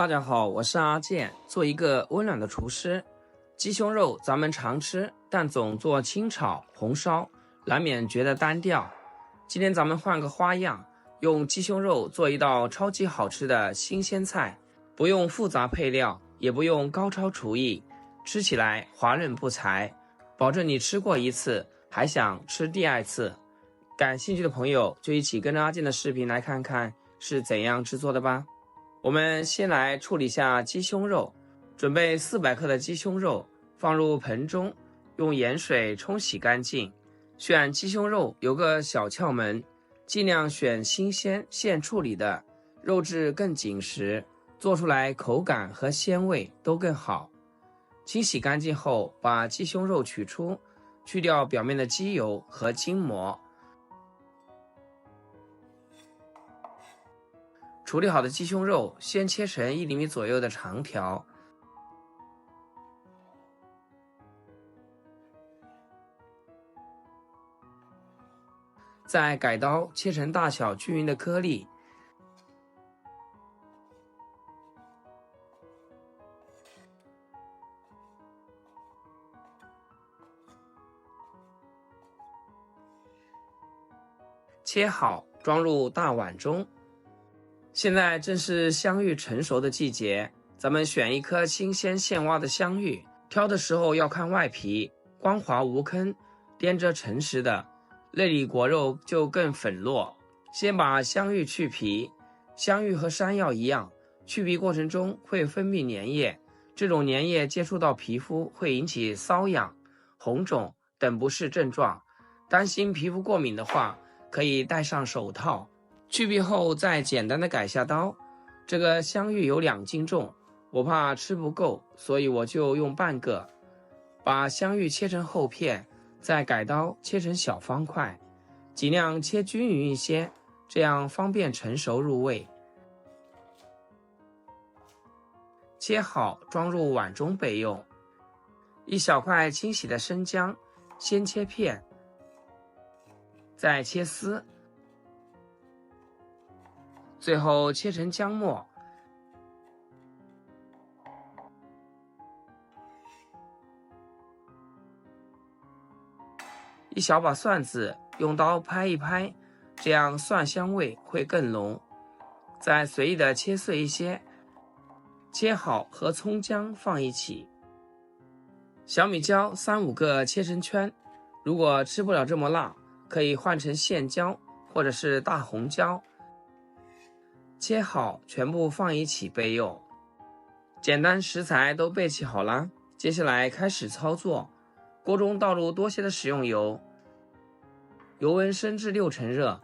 大家好，我是阿健，做一个温暖的厨师。鸡胸肉咱们常吃，但总做清炒、红烧，难免觉得单调。今天咱们换个花样，用鸡胸肉做一道超级好吃的新鲜菜，不用复杂配料，也不用高超厨艺，吃起来滑润不柴，保证你吃过一次还想吃第二次。感兴趣的朋友就一起跟着阿健的视频来看看是怎样制作的吧。我们先来处理一下鸡胸肉，准备400克的鸡胸肉，放入盆中，用盐水冲洗干净。选鸡胸肉有个小窍门，尽量选新鲜现处理的，肉质更紧实，做出来口感和鲜味都更好。清洗干净后，把鸡胸肉取出，去掉表面的鸡油和筋膜。处理好的鸡胸肉先切成1厘米左右的长条，再改刀切成大小均匀的颗粒。切好装入大碗中。现在正是香芋成熟的季节，咱们选一颗新鲜现挖的香芋，挑的时候要看外皮，光滑无坑，掂着诚实的，内里果肉就更粉糯。先把香芋去皮，香芋和山药一样，去皮过程中会分泌粘液，这种粘液接触到皮肤会引起瘙痒、红肿等不适症状，担心皮肤过敏的话，可以戴上手套。去皮后再简单的改下刀，这个香芋有2斤重，我怕吃不够，所以我就用半个。把香芋切成厚片，再改刀切成小方块，尽量切均匀一些，这样方便成熟入味。切好装入碗中备用。1小块清洗的生姜，先切片，再切丝，最后切成姜末。1小把蒜子，用刀拍一拍，这样蒜香味会更浓。再随意的切碎一些，切好和葱姜放一起。小米椒3-5个切成圈，如果吃不了这么辣，可以换成线椒或者是大红椒。切好全部放一起备用。简单食材都备齐好啦，接下来开始操作。锅中倒入多些的食用油，油温升至6成热，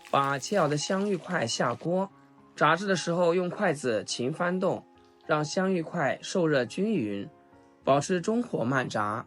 把切好的香芋块下锅，炸制的时候用筷子勤翻动，让香芋块受热均匀，保持中火慢炸。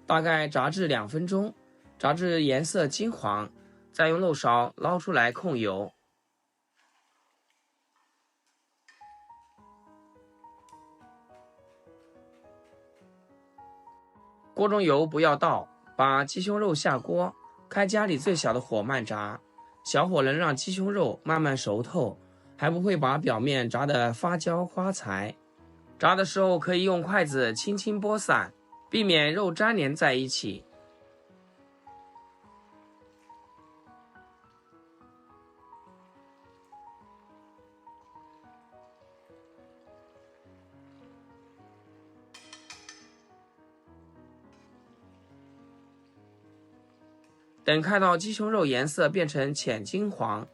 大概炸至2分钟，炸至颜色金黄，再用漏勺捞出来控油。锅中油不要倒，把鸡胸肉下锅，开家里最小的火慢炸，小火能让鸡胸肉慢慢熟透，还不会把表面炸得发焦发柴。炸的时候可以用筷子轻轻拨散，避免肉粘连在一起。等看到鸡胸肉颜色变成浅金黄，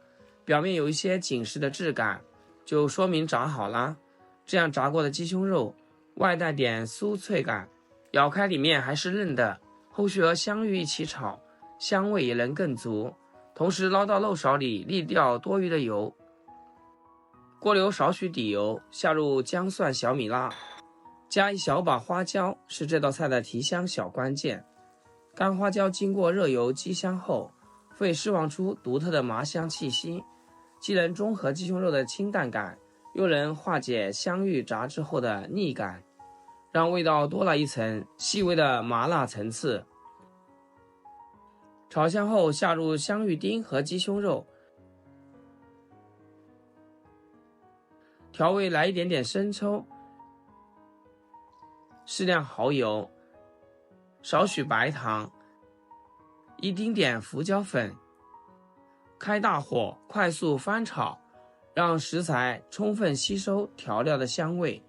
表面有一些紧实的质感，就说明炸好啦。这样炸过的鸡胸肉外带点酥脆感，咬开里面还是嫩的，后续和香芋一起炒，香味也能更足。同时捞到漏勺里沥掉多余的油。锅留少许底油，下入姜蒜小米辣，加1小把花椒，是这道菜的提香小关键。干花椒经过热油激香后，会释放出独特的麻香气息，既能中和鸡胸肉的清淡感，又能化解香芋炸制后的腻感，让味道多了一层细微的麻辣层次。炒香后下入香芋丁和鸡胸肉，调味来一点点生抽，适量蚝油，少许白糖，一丁点胡椒粉，开大火快速翻炒，让食材充分吸收调料的香味。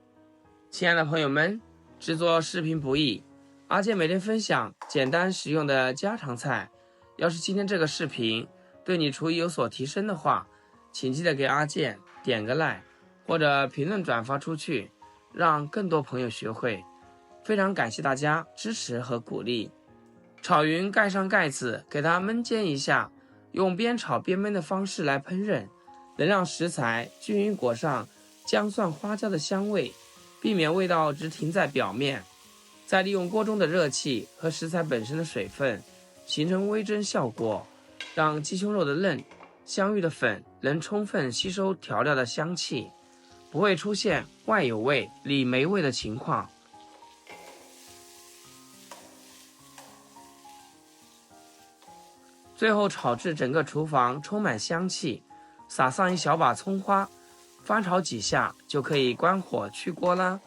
亲爱的朋友们，制作视频不易，阿健每天分享简单实用的家常菜。要是今天这个视频对你厨艺有所提升的话，请记得给阿健点个 like， 或者评论转发出去，让更多朋友学会。非常感谢大家支持和鼓励。炒匀盖上盖子，给它焖煎一下，用边炒边焖的方式来烹饪，能让食材均匀裹上姜蒜花椒的香味，避免味道只停在表面。再利用锅中的热气和食材本身的水分形成微蒸效果，让鸡胸肉的嫩、香芋的粉能充分吸收调料的香气，不会出现外有味里没味的情况。最后炒至整个厨房充满香气，撒上一小把葱花，翻炒几下就可以关火去锅啦。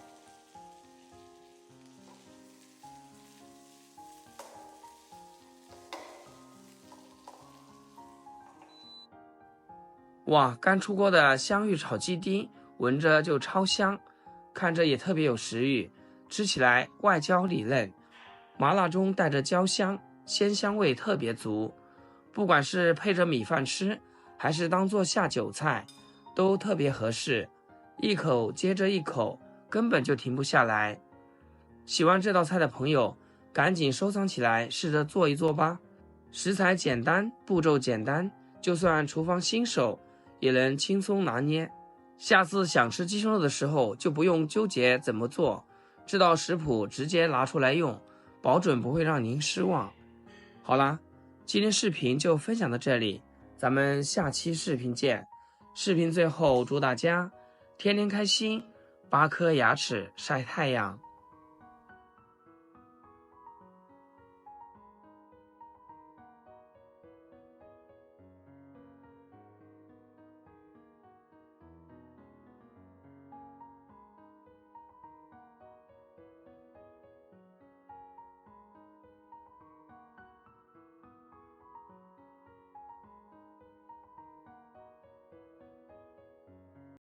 哇，刚出锅的香芋炒鸡丁，闻着就超香，看着也特别有食欲，吃起来外焦里嫩，麻辣中带着焦香，鲜香味特别足。不管是配着米饭吃，还是当做下酒菜，都特别合适，一口接着一口，根本就停不下来。喜欢这道菜的朋友，赶紧收藏起来，试着做一做吧。食材简单，步骤简单，就算厨房新手也能轻松拿捏。下次想吃鸡胸肉的时候，就不用纠结怎么做，知道食谱直接拿出来用，保准不会让您失望。好啦，今天视频就分享到这里，咱们下期视频见。视频最后祝大家天天开心，8颗牙齿晒太阳。